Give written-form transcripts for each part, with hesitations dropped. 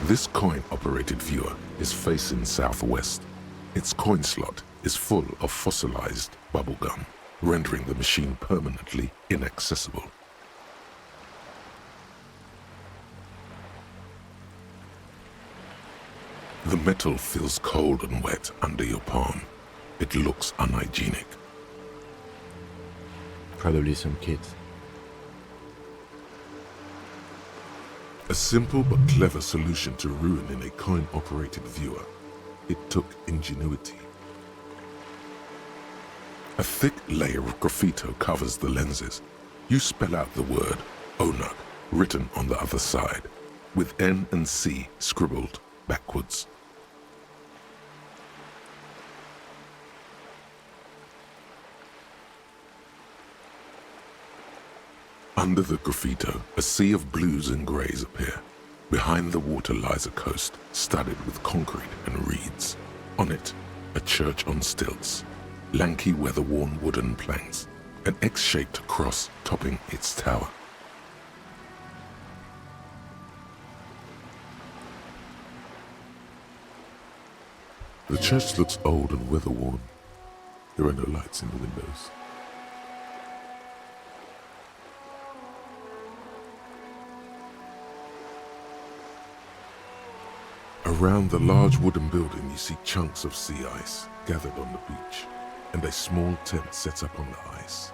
This coin-operated viewer is facing southwest. Its coin slot is full of fossilized bubblegum, rendering the machine permanently inaccessible. The metal feels cold and wet under your palm. It looks unhygienic. Probably some kids. A simple but clever solution to ruining a coin-operated viewer. It took ingenuity. A thick layer of graffito covers the lenses. You spell out the word Onuk written on the other side, with N and C scribbled backwards. Under the graffito, a sea of blues and greys appear. Behind the water lies a coast studded with concrete and reeds. On it, a church on stilts, lanky weather-worn wooden planks, an X-shaped cross topping its tower. The church looks old and weather-worn. There are no lights in the windows. Around the large wooden building, you see chunks of sea ice gathered on the beach, and a small tent set up on the ice.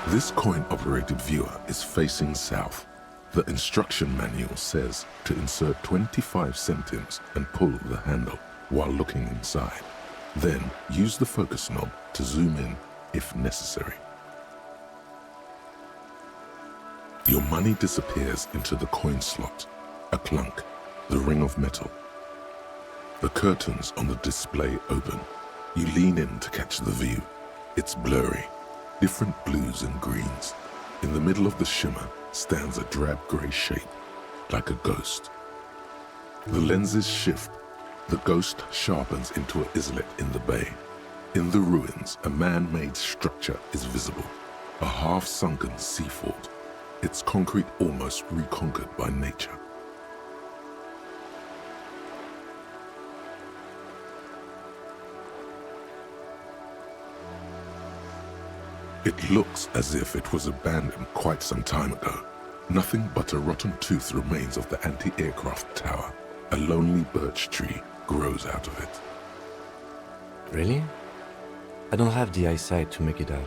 This coin-operated viewer is facing south. The instruction manual says to insert 25 centimes and pull the handle while looking inside. Then use the focus knob to zoom in if necessary. Your money disappears into the coin slot, a clunk, the ring of metal. The curtains on the display open. You lean in to catch the view. It's blurry. Different blues and greens. In the middle of the shimmer stands a drab grey shape, like a ghost. The lenses shift. The ghost sharpens into an islet in the bay. In the ruins, a man-made structure is visible, a half-sunken sea fort, its concrete almost reconquered by nature. It looks as if it was abandoned quite some time ago. Nothing but a rotten tooth remains of the anti-aircraft tower. A lonely birch tree grows out of it. Really? I don't have the eyesight to make it out.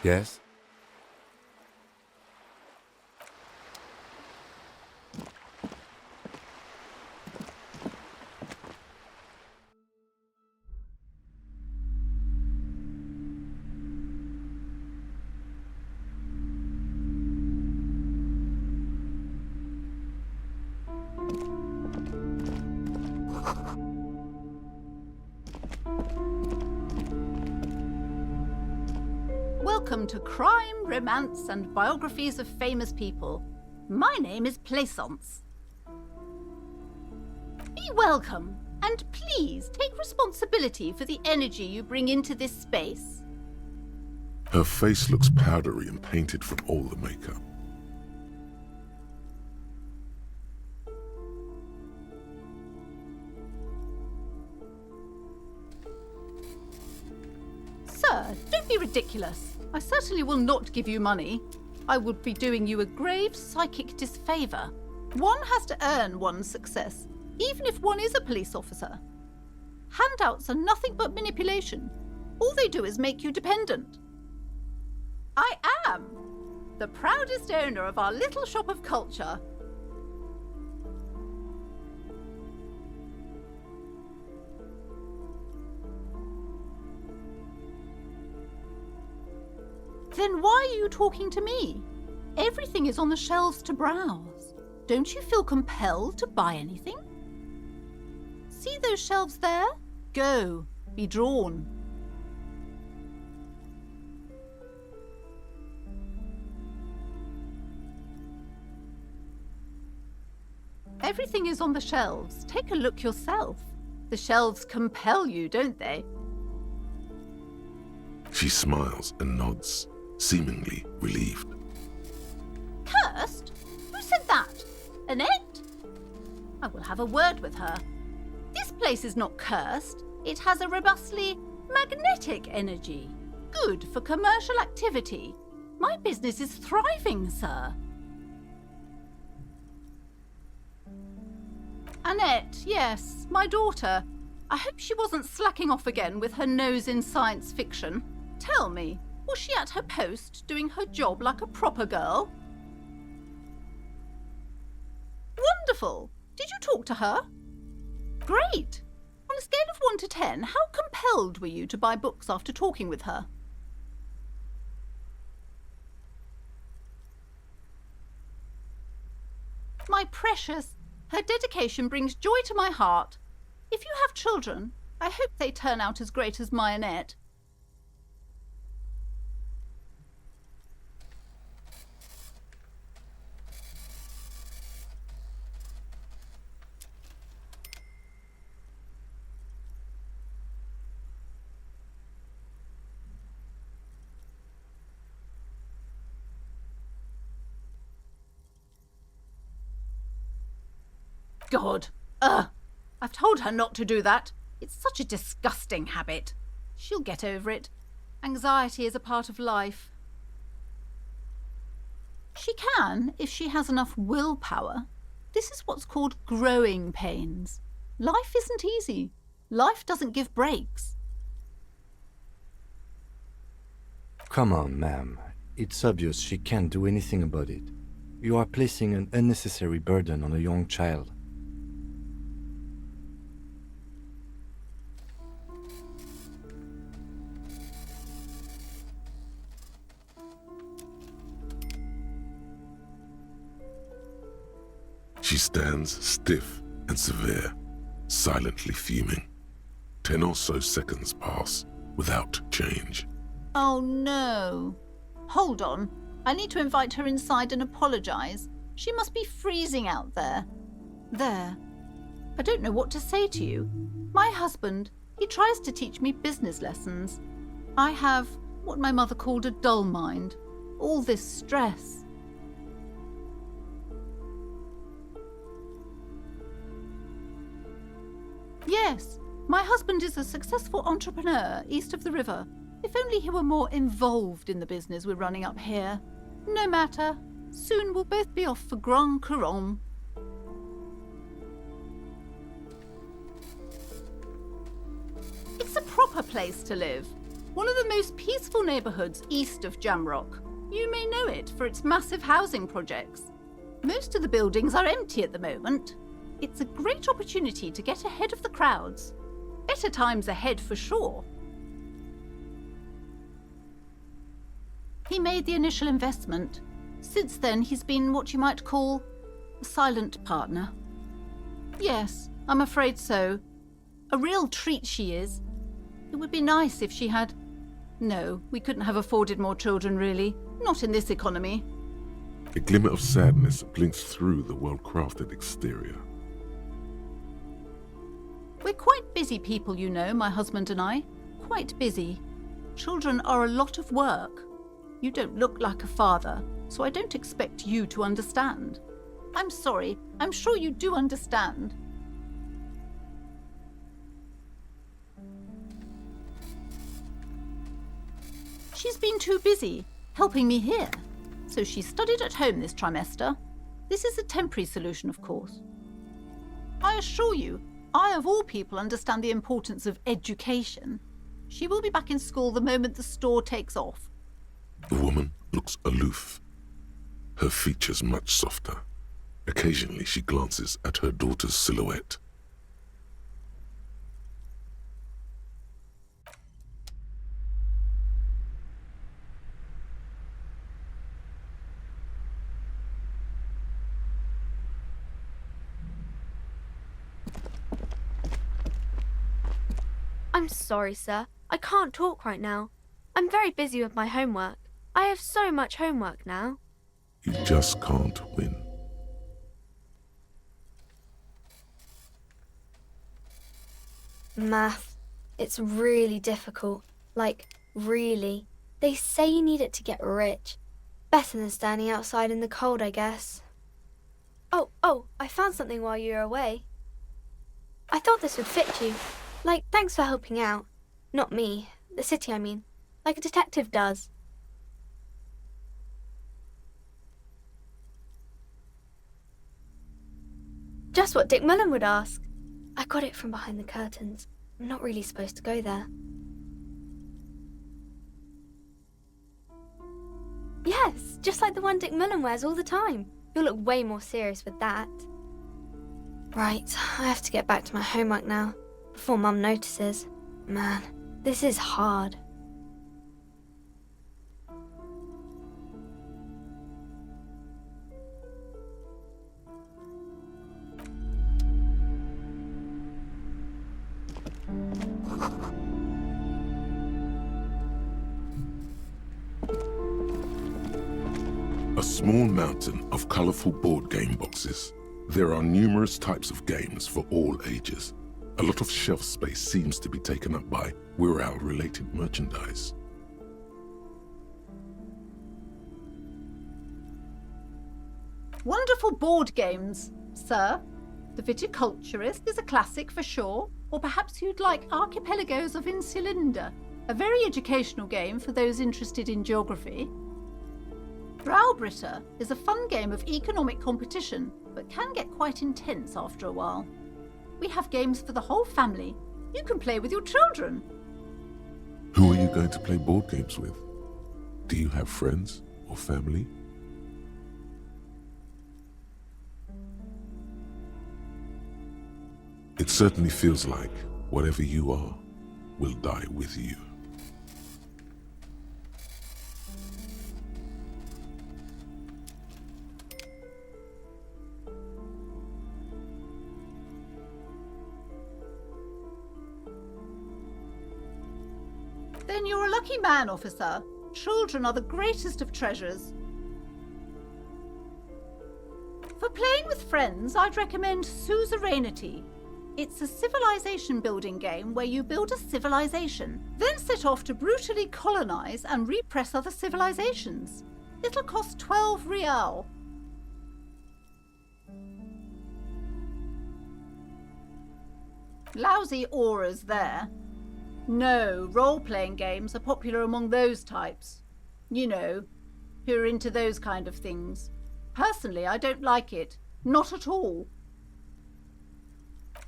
Yes? Welcome to Crime, Romance, and Biographies of Famous People. My name is Plaisance. Be welcome, and please take responsibility for the energy you bring into this space. Her face looks powdery and painted from all the makeup. Sir, don't be ridiculous. I certainly will not give you money. I would be doing you a grave psychic disfavour. One has to earn one's success, even if one is a police officer. Handouts are nothing but manipulation. All they do is make you dependent. I am the proudest owner of our little shop of culture. Then why are you talking to me? Everything is on the shelves to browse. Don't you feel compelled to buy anything? See those shelves there? Go, be drawn. Everything is on the shelves. Take a look yourself. The shelves compel you, don't they? She smiles and nods, seemingly relieved. Cursed? Who said that? Annette? I will have a word with her. This place is not cursed. It has a robustly magnetic energy. Good for commercial activity. My business is thriving, sir. Annette, yes, my daughter. I hope she wasn't slacking off again with her nose in science fiction. Tell me, was she at her post doing her job like a proper girl? Wonderful! Did you talk to her? Great! On a scale of 1 to 10, how compelled were you to buy books after talking with her? My precious, her dedication brings joy to my heart. If you have children, I hope they turn out as great as my Annette. God! I've told her not to do that. It's such a disgusting habit. She'll get over it. Anxiety is a part of life. She can, if she has enough willpower. This is what's called growing pains. Life isn't easy. Life doesn't give breaks. Come on, ma'am. It's obvious she can't do anything about it. You are placing an unnecessary burden on a young child. She stands stiff and severe, silently fuming. 10 or so seconds pass without change. Oh no. Hold on. I need to invite her inside and apologise. She must be freezing out there. There. I don't know what to say to you. My husband, he tries to teach me business lessons. I have what my mother called a dull mind. All this stress. Yes, my husband is a successful entrepreneur east of the river. If only he were more involved in the business we're running up here. No matter. Soon we'll both be off for Grand Couronne. It's a proper place to live. One of the most peaceful neighbourhoods east of Jamrock. You may know it for its massive housing projects. Most of the buildings are empty at the moment. It's a great opportunity to get ahead of the crowds. Better times ahead for sure. He made the initial investment. Since then, he's been what you might call a silent partner. Yes, I'm afraid so. A real treat she is. It would be nice if she had... No, we couldn't have afforded more children, really. Not in this economy. A glimmer of sadness blinks through the well-crafted exterior. We're quite busy people, you know, my husband and I. Quite busy. Children are a lot of work. You don't look like a father, so I don't expect you to understand. I'm sorry, I'm sure you do understand. She's been too busy helping me here, so she studied at home this trimester. This is a temporary solution, of course. I assure you, I of all people understand the importance of education. She will be back in school the moment the store takes off. The woman looks aloof, her features much softer. Occasionally she glances at her daughter's silhouette. I'm sorry, sir. I can't talk right now. I'm very busy with my homework. I have so much homework now. You just can't win. Math. It's really difficult. Like, really. They say you need it to get rich. Better than standing outside in the cold, I guess. Oh, I found something while you were away. I thought this would fit you. Like, thanks for helping out. Not me. The city, I mean. Like a detective does. Just what Dick Mullen would ask. I got it from behind the curtains. I'm not really supposed to go there. Yes, just like the one Dick Mullen wears all the time. You'll look way more serious with that. Right, I have to get back to my homework now, before Mum notices. Man, this is hard. A small mountain of colorful board game boxes. There are numerous types of games for all ages. A lot of shelf space seems to be taken up by Wirral-related merchandise. Wonderful board games, sir. The Viticulturist is a classic for sure, or perhaps you'd like Archipelagos of Insulinda, a very educational game for those interested in geography. Browbritter is a fun game of economic competition, but can get quite intense after a while. We have games for the whole family. You can play with your children. Who are you going to play board games with? Do you have friends or family? It certainly feels like whatever you are will die with you. Then you're a lucky man, officer. Children are the greatest of treasures. For playing with friends, I'd recommend Suzerainty. It's a civilization building game where you build a civilization, then set off to brutally colonize and repress other civilizations. It'll cost 12 rial. Lousy auras there. No, role-playing games are popular among those types. You know, who are into those kind of things. Personally, I don't like it. Not at all.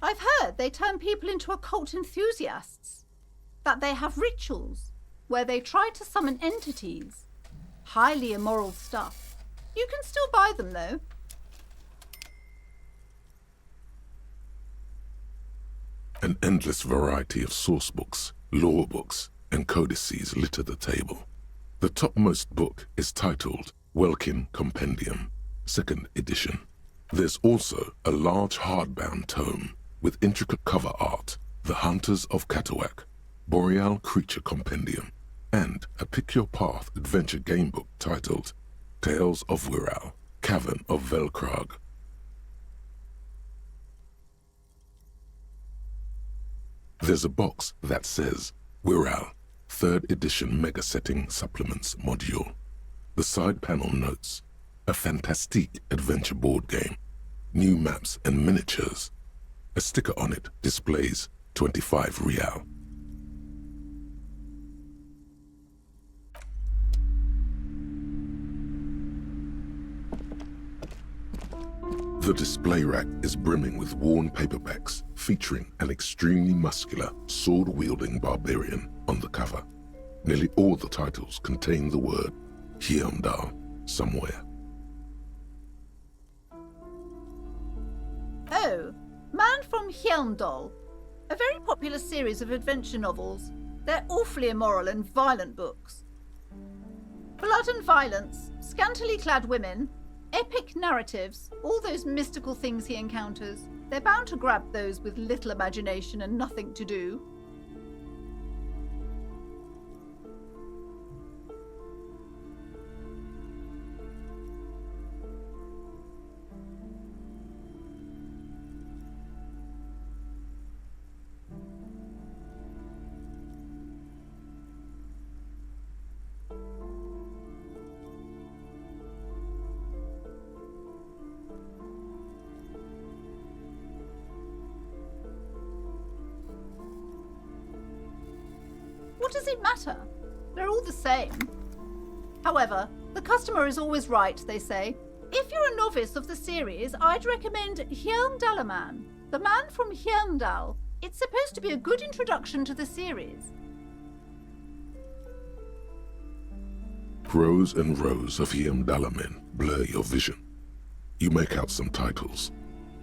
I've heard they turn people into occult enthusiasts. That they have rituals where they try to summon entities. Highly immoral stuff. You can still buy them, though. An endless variety of source books, law books, and codices litter the table. The topmost book is titled Welkin Compendium, 2nd edition. There's also a large hardbound tome with intricate cover art, The Hunters of Catawak, Boreal Creature Compendium, and a Pick Your Path adventure game book titled Tales of Wirral, Cavern of Velkrag. There's a box that says Wirral, 3rd edition Mega Setting Supplements Module. The side panel notes, a fantastique adventure board game, new maps and miniatures. A sticker on it displays 25 rial. The display rack is brimming with worn paperbacks featuring an extremely muscular, sword-wielding barbarian on the cover. Nearly all the titles contain the word Heimdall somewhere. Oh, Man from Heimdall. A very popular series of adventure novels. They're awfully immoral and violent books. Blood and violence, scantily clad women, epic narratives, all those mystical things he encounters. They're bound to grab those with little imagination and nothing to do. What does it matter? They're all the same. However, the customer is always right, they say. If you're a novice of the series, I'd recommend Heimdallaman, the Man from Heimdall. It's supposed to be a good introduction to the series. Rows and rows of Heimdallamen blur your vision. You make out some titles.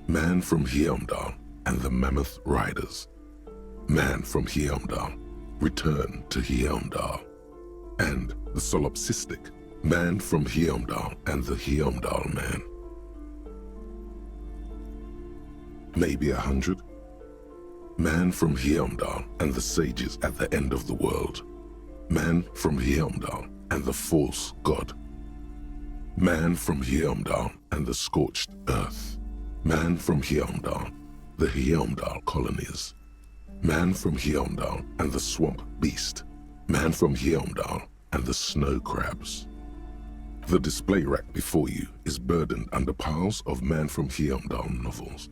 Man from Heimdall and the Mammoth Riders. Man from Heimdall, Return to Heimdall. And the solipsistic Man from Heimdall and the Heimdall Man. Maybe 100. Man from Heimdall and the sages at the end of the world. Man from Heimdall and the false god. Man from Heimdall and the scorched earth. Man from Heimdall, the Heimdall colonies. Man from Heimdall and the swamp beast. Man from Heimdall and the snow crabs. The display rack before you is burdened under piles of Man from Heimdall novels.